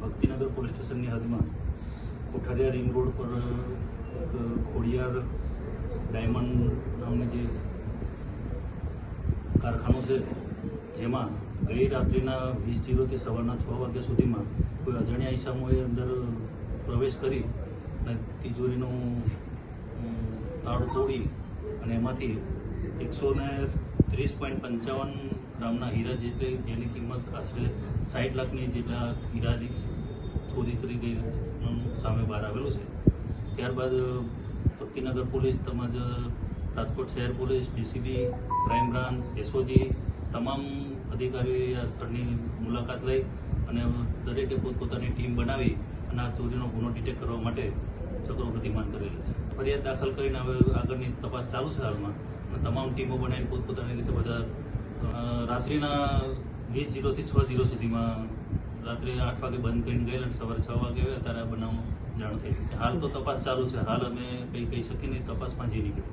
Bhaktinagar police સ્ટેશનની હદમાં કોઠારિયા ring road પર એક ખોડિયાર ડાયમંડ નામની જે કારખાનું છે, જેમાં ગઈ રાત્રિના 20:00 થી સવારના 6 વાગ્યા સુધીમાં કોઈ અજાણ્યા ઈસમોએ અંદર પ્રવેશ કરી અને તિજોરીનું તાળું તોડી અને એમાંથી 130.55 ગ્રામના હીરા જેની કિંમત આશરે 60 લાખની જેટલા હીરાની ચોરી કરી ગઈ સામે બહાર આવેલું છે। ત્યારબાદ ભક્તિનગર પોલીસ તેમજ રાજકોટ શહેર police, DCB, crime branch, SOG તમામ અધિકારીઓએ આ સ્થળની મુલાકાત લઈ અને દરેકે પોતપોતાની ટીમ બનાવી અને આ ચોરીનો ગુનો ડિટેક્ટ કરવા માટે ચક્રો ગતિમાન કરેલી છે। ફરિયાદ દાખલ કરીને હવે આગળની તપાસ ચાલુ છે હાલમાં, અને તમામ ટીમો બનાવીને પોતપોતાની રીતે બધા રાત્રિના 20:00 થી 6:00 સુધીમાં રાત્રે 8 વાગે બંધ કરીને ગયેલા અને સવારે 6 વાગે આવ્યા ત્યારે આ બનાવનું જાણ થઈ। હાલ તો તપાસ ચાલુ છે, હાલ અમે કંઈ કહી શકીએ નહીં, તપાસમાં જે નીકળી